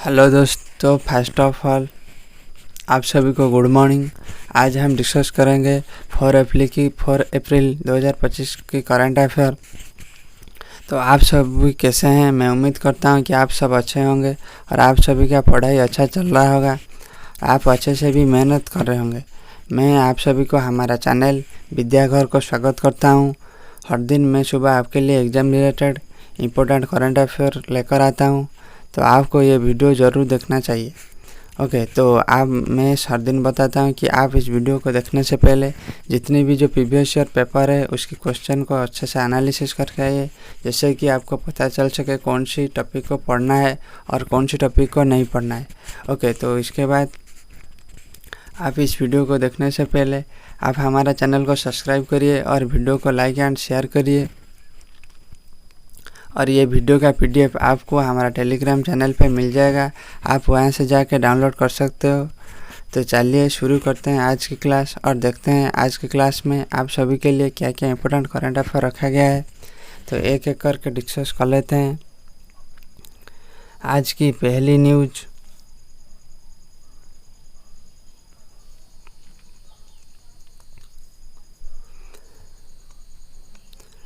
Hello दोस्तों, first of all आप सभी को गुड मॉर्निंग। आज हम डिस्कस करेंगे 4 अप्रैल 2025 की करंट अफेयर। तो आप सभी कैसे हैं? मैं उम्मीद करता हूं कि आप सब अच्छे होंगे और आप सभी का पढ़ाई अच्छा चल रहा होगा। आप अच्छे से भी मेहनत कर रहे होंगे। मैं आप सभी को हमारा चैनल विद्याघर को स्वागत करता हूं। हर दिन मैं सुबह आपके लिए exam related important current affair लेकर आता हूं, तो आपको ये वीडियो ज़रूर देखना चाहिए। ओके, तो मैं हर दिन बताता हूँ कि आप इस वीडियो को देखने से पहले जितने भी जो प्रीवियस ईयर पेपर है उसकी क्वेश्चन को अच्छे से एनालिसिस करके आइए, जिससे कि आपको पता चल सके कौन सी टॉपिक को पढ़ना है और कौन सी टॉपिक को नहीं पढ़ना है। ओके, तो इसके बाद आप इस वीडियो को देखने से पहले आप हमारा चैनल को सब्सक्राइब करिए और वीडियो को लाइक एंड शेयर करिए। और ये वीडियो का PDF आपको हमारा टेलीग्राम चैनल पे मिल जाएगा, आप वहाँ से जाके डाउनलोड कर सकते हो। तो चलिए शुरू करते हैं आज की क्लास और देखते हैं आज की क्लास में आप सभी के लिए क्या क्या इंपॉर्टेंट करंट अफेयर रखा गया है। तो एक एक करके डिस्कस कर लेते हैं। आज की पहली news,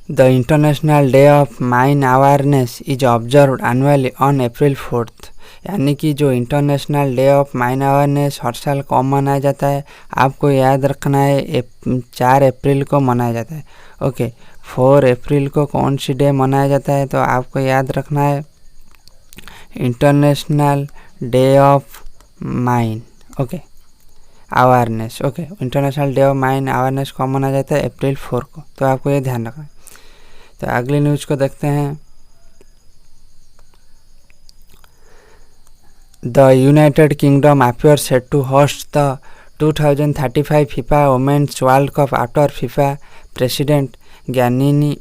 The International Day of Mine Awareness is observed annually on April 4th। यानी कि जो international day of mine awareness हर साल कब मनाया जाता है, आपको याद रखना है 4 अप्रैल को मनाया जाता है। ओके, 4 अप्रैल को कौन सी डे मनाया जाता है, तो आपको याद रखना है international day of mine awareness. Okay, international day of mine awareness कब मनाया जाता है? अप्रैल 4 को। तो आपको ये ध्यान रखना है। तो अगली न्यूज को देखते हैं। The United kingdom appears set to host the 2035 FIFA Women's World Cup after FIFA President Gianni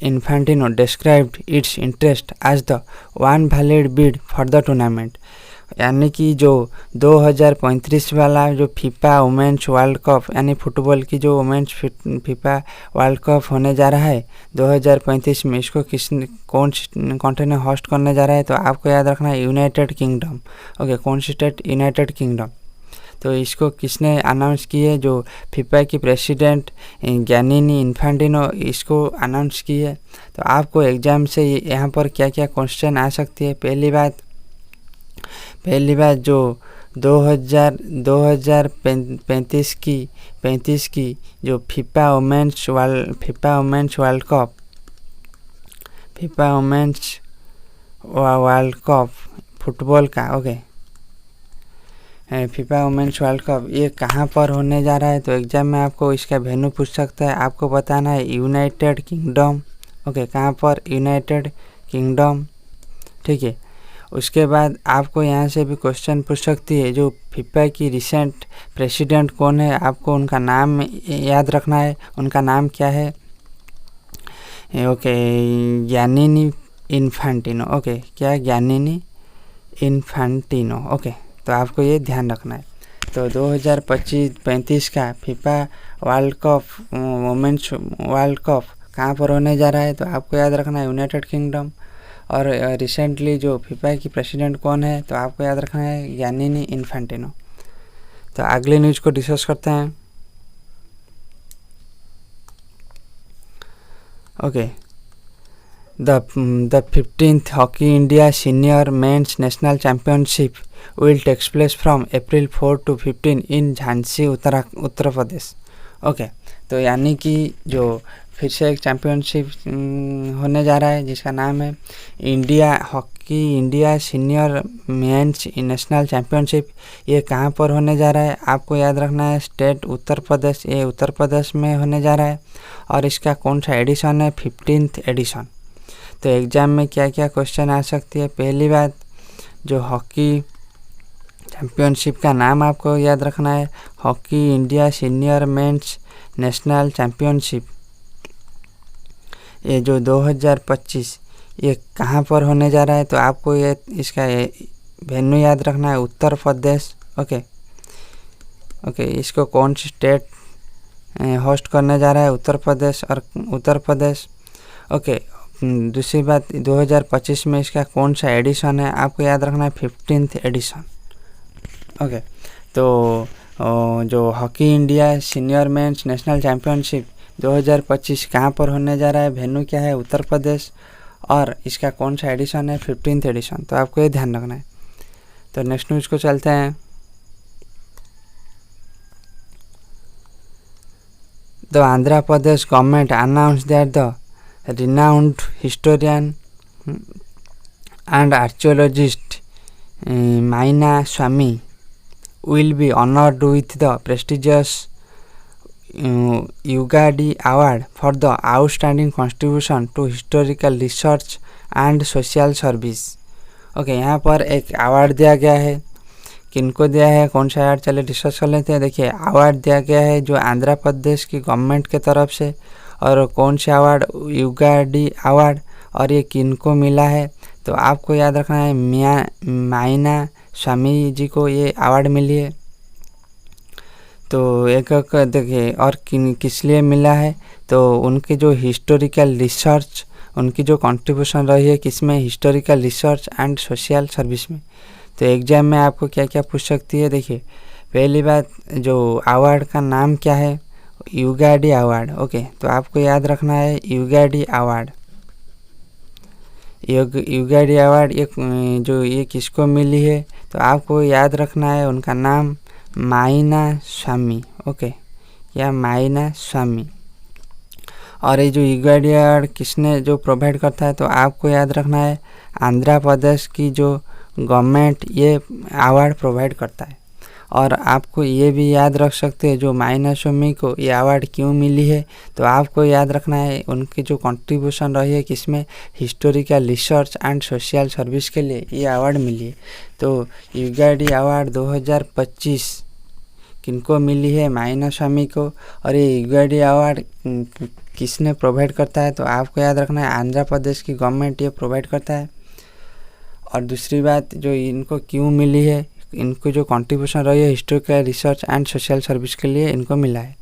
Infantino described its interest as the one valid bid for the tournament। यानी कि जो 2035 वाला जो फीफा वुमेन्स वर्ल्ड कप यानी football की जो women's FIFA world cup होने जा रहा है 2035 में, इसको कौन सी कंट्री ने होस्ट करने जा रहा है, तो आपको याद रखना है यूनाइटेड किंगडम। ओके, कौन सी स्टेट? United kingdom. तो इसको किसने अनाउंस किए? जो फीफा की प्रेसिडेंट गियानी इन्फेंटिनो इसको अनाउंस किए। तो आपको एग्ज़ाम से यहाँ पर क्या क्या क्वेश्चन आ सकती है। पहली बात जो 2035 की जो FIFA women's world cup football का, okay, FIFA women's world cup ये कहाँ पर होने जा रहा है। तो एग्जाम में आपको इसका वेन्यू पूछ सकता है, आपको बताना है यूनाइटेड किंगडम। ओके, कहाँ पर? United kingdom. ठीक है, उसके बाद आपको यहाँ से भी क्वेश्चन पूछ सकती है जो फीफा की रिसेंट प्रेसिडेंट कौन है, आपको उनका नाम याद रखना है। उनका नाम क्या है? ओके, गियानी इन्फेंटिनो। ओके, क्या? गियानी इन्फेंटिनो। ओके, तो आपको ये ध्यान रखना है। तो 2035 का FIFA world cup women's world cup कहाँ पर होने जा रहा है, तो आपको याद रखना है यूनाइटेड किंगडम। और रिसेंटली जो फीफा की प्रेसिडेंट कौन है, तो आपको याद रखना है गियानी इन्फेंटिनो। तो अगले न्यूज को डिस्कस करते हैं। Okay, the 15th hockey India senior men's national championship will takes place from April 4 to 15 in Jhansi Uttar Pradesh. Okay, तो यानी कि जो फिर से एक चैम्पियनशिप होने जा रहा है जिसका नाम है hockey India senior men's national championship. ये कहाँ पर होने जा रहा है, आपको याद रखना है स्टेट उत्तर प्रदेश। ये उत्तर प्रदेश में होने जा रहा है और इसका कौन सा एडिशन है? 15th addition. तो एग्ज़ाम में क्या क्या क्वेश्चन आ सकती है। पहली बात, जो हॉकी चैम्पियनशिप का नाम आपको याद रखना है hockey India senior men's national championship. ये जो 2025 ये कहाँ पर होने जा रहा है, तो आपको ये इसका वेन्यू याद रखना है उत्तर प्रदेश। ओके, इसको कौन सी स्टेट होस्ट करने जा रहा है? उत्तर प्रदेश। ओके, दूसरी बात 2025 में इसका कौन सा एडिशन है, आपको याद रखना है 15th एडिशन। ओके, तो जो hockey India senior men's national championship 2025 कहाँ पर होने जा रहा है, वेन्यू क्या है, उत्तर प्रदेश, और इसका कौन सा एडिशन है, 15th एडिशन। तो आपको ये ध्यान रखना है। तो नेक्स्ट न्यूज़ को चलते हैं। The Andhra Pradesh government announce that the renowned historian and archaeologist Maina Swamy will be honored with the prestigious Ugadi Award for the outstanding contribution to historical research and social service। Okay, यहाँ पर एक award दिया गया है। किनको दिया है, कौन सा अवार्ड, चले डिस्कस कर लेते हैं। देखिए, अवार्ड दिया गया है जो आंध्र प्रदेश की गवर्नमेंट के तरफ से, और कौन सा अवार्ड, युगाडी अवार्ड, और ये किनको मिला है, तो आपको याद रखना है माइना स्वामी जी को ये अवार्ड मिली है। तो एक देखिए, और किस लिए मिला है, तो उनके जो हिस्टोरिकल रिसर्च, उनकी जो कंट्रीब्यूशन रही है किसमें, historical research and social service में। तो एग्जाम में आपको क्या क्या पूछ सकती है। देखिए, पहली बात, जो अवार्ड का नाम क्या है, युगाडी अवार्ड। ओके, तो आपको याद रखना है युगाडी अवार्ड। युगाडी अवार्ड ये किसको मिली है, तो आपको याद रखना है उनका नाम माइना स्वामी। ओके, या माइना स्वामी। और ये जो युगाडी अवार्ड किसने जो प्रोवाइड करता है, तो आपको याद रखना है आंध्र प्रदेश की जो गवर्नमेंट ये अवार्ड प्रोवाइड करता है। और आपको ये भी याद रख सकते हैं जो माइना स्वामी को ये अवार्ड क्यों मिली है, तो आपको याद रखना है उनकी जो कंट्रीब्यूशन रही है किसमें, historical research and social service के लिए ये अवार्ड मिली है। तो युगाडी अवार्ड 2025 किनको मिली है, माइना स्वामी को। और ये युगाडी अवार्ड किसने प्रोवाइड करता है, तो आपको याद रखना है आंध्र प्रदेश की गवर्नमेंट ये प्रोवाइड करता है। और दूसरी बात, जो इनको क्यों मिली है, इनको जो कंट्रीब्यूशन रही है historical research and social service के लिए इनको मिला है।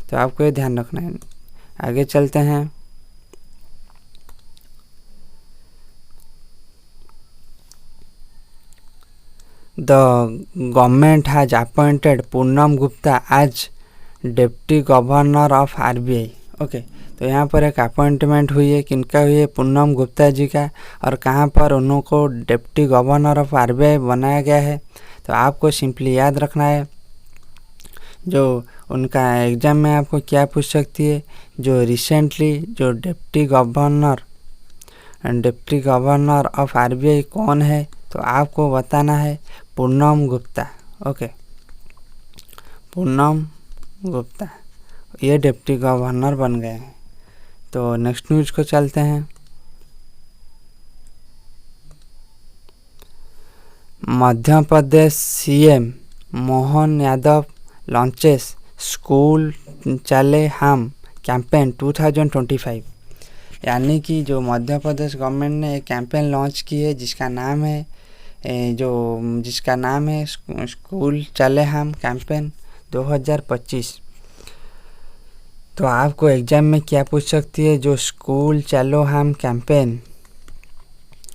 तो आपको ये ध्यान रखना है। आगे चलते हैं। The government has appointed Poonam Gupta as deputy governor of RBI. Okay, तो यहाँ पर एक अपॉइंटमेंट हुई है, किनका हुई है, पूनम गुप्ता जी का। और कहाँ पर उनको डिप्टी गवर्नर ऑफ आरबीआई बनाया गया है, तो आपको सिंपली याद रखना है जो उनका एग्ज़ाम में आपको क्या पूछ सकती है, जो रिसेंटली जो डिप्टी गवर्नर ऑफ आरबीआई कौन है, तो आपको बताना है पूनम गुप्ता। ओके, पूनम गुप्ता ये डिप्टी गवर्नर बन गए हैं। तो नेक्स्ट न्यूज़ को चलते हैं। Madhya Pradesh CM Mohan Yadav launches school चले हम कैंपेन 2025। यानी कि जो मध्य प्रदेश गवर्नमेंट ने एक कैंपेन लॉन्च की है जिसका नाम है स्कूल चले हम कैंपेन 2025। तो आपको एग्ज़ाम में क्या पूछ सकती है, जो स्कूल चलो हम कैंपेन,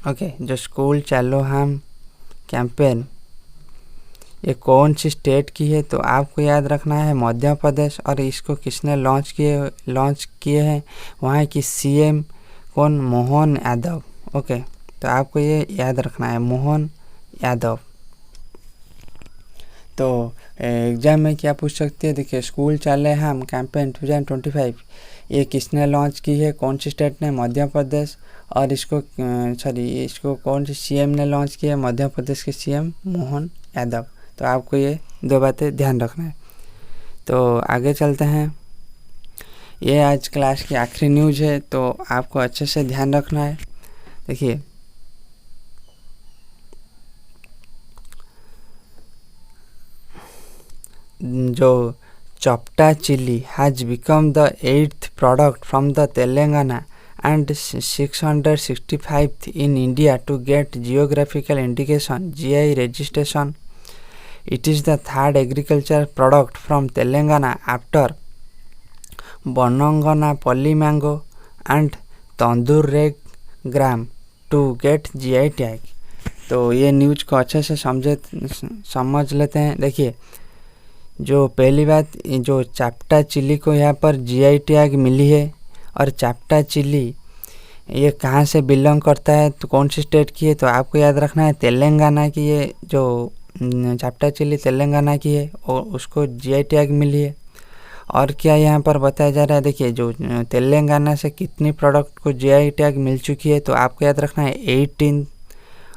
ओके, जो स्कूल चलो हम कैंपेन ये कौन सी स्टेट की है, तो आपको याद रखना है मध्य प्रदेश। और इसको किसने लॉन्च किए हैं, वहाँ की सीएम कौन, मोहन यादव। ओके, तो आपको ये याद रखना है मोहन यादव। तो एग्ज़ाम में क्या पूछ सकते हैं, देखिए स्कूल चले हम कैंपेन 2025 ये किसने लॉन्च की है, कौन सी स्टेट ने, मध्य प्रदेश। और इसको कौन सी सीएम ने लॉन्च किया है, मध्य प्रदेश के सीएम मोहन यादव। तो आपको ये दो बातें ध्यान रखना है। तो आगे चलते हैं। ये आज क्लास की आखिरी न्यूज़ है, तो आपको अच्छे से ध्यान रखना है। देखिए, जो Chapata chilli has become the 8th product from the Telangana and 665th in India to get geographical indication GI registration. It is the third agricultural product from Telangana after Banangana Polly mango and Tandoor egg gram to get GI tag. तो ये news को अच्छे से समझ लेते हैं। देखिए, जो पहली बात, जो चाप्टा चिली को यहाँ पर जीआई टैग मिली है, और चाप्टा चिली ये कहाँ से बिलोंग करता है, तो कौन सी स्टेट की है, तो आपको याद रखना है तेलंगाना की। ये जो चाप्टा चिली तेलंगाना की है और उसको जीआई टैग मिली है। और क्या यहाँ पर बताया जा रहा है, देखिए जो तेलंगाना से कितनी प्रोडक्ट को जीआई टैग मिल चुकी है, तो आपको याद रखना है 18।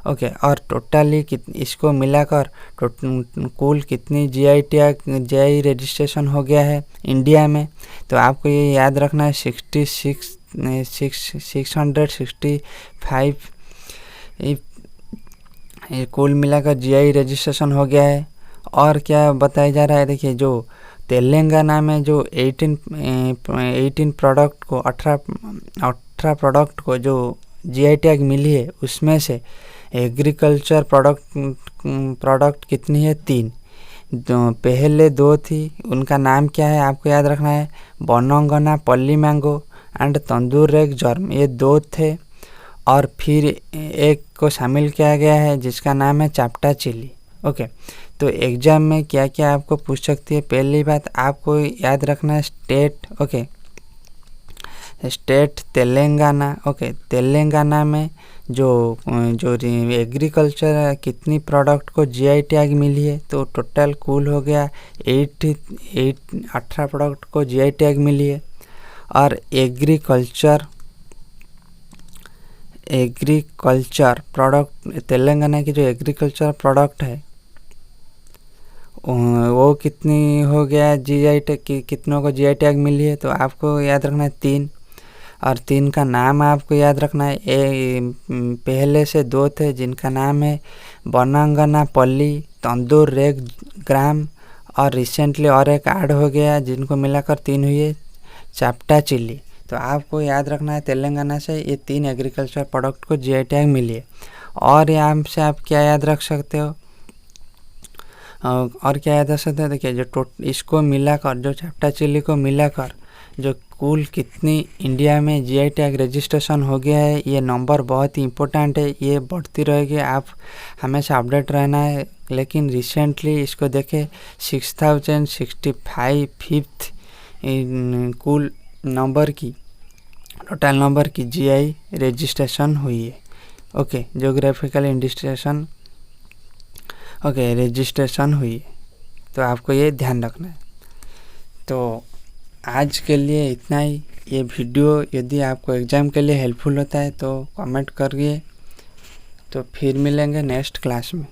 ओके, और टोटली इसको मिलाकर कुल कितनी जीआई टैग जीआई रजिस्ट्रेशन हो गया है इंडिया में, तो आपको ये याद रखना है 665 ये कुल मिलाकर जीआई रजिस्ट्रेशन हो गया है। और क्या बताया जा रहा है, देखिए जो तेलंगाना में जो 18 प्रोडक्ट को 18 प्रोडक्ट को जो जीआई टैग मिली है, उसमें से एग्रीकल्चर प्रोडक्ट कितनी है, 3। तो पहले 2 थी, उनका नाम क्या है आपको याद रखना है, बनंगना पल्ली मैंगो एंड तंदूर रेग जर्म, ये 2 थे। और फिर एक को शामिल किया गया है जिसका नाम है चाप्टा चिली। ओके, तो एग्जाम में क्या क्या आपको पूछ सकती है, पहली बात आपको याद रखना है state. Okay, state Telangana. Okay, Telangana में जो एग्रीकल्चर कितनी प्रोडक्ट को जीआई टैग मिली है, तो टोटल कुल हो गया 18 प्रोडक्ट को जीआई टैग मिली है। और एग्रीकल्चर प्रोडक्ट, तेलंगाना की जो एग्रीकल्चर प्रोडक्ट है वो कितनी हो गया जीआई टैग, कितनों को जीआई टैग मिली है, तो आपको याद रखना है 3। और 3 का नाम आपको याद रखना है, पहले से 2 थे जिनका नाम है बनंगना पल्ली तंदूर रेग ग्राम, और रिसेंटली और एक ऐड हो गया जिनको मिलाकर 3 हुई, चाप्टा चिली। तो आपको याद रखना है तेलंगाना से ये 3 एग्रीकल्चर प्रोडक्ट को जीआई टैग मिली है। और यहाँ से आप क्या याद रख सकते हो, और क्या याद रख सकते हो, देखिए जो इसको मिलाकर, जो चाप्टा चिली को मिलाकर जो कुल कितनी इंडिया में जीआई टैग रजिस्ट्रेशन हो गया है, ये नंबर बहुत ही इम्पोर्टेंट है, ये बढ़ती रहेगी, आप हमेशा अपडेट रहना है। लेकिन रिसेंटली इसको देखें 6065 कुल नंबर की, टोटल नंबर की जीआई रजिस्ट्रेशन हुई है। Okay, geographical indication okay registration हुई है, तो आपको ये ध्यान रखना है। तो आज के लिए इतना ही। ये वीडियो यदि आपको एग्ज़ाम के लिए हेल्पफुल होता है तो कमेंट करिए। तो फिर मिलेंगे नेक्स्ट क्लास में।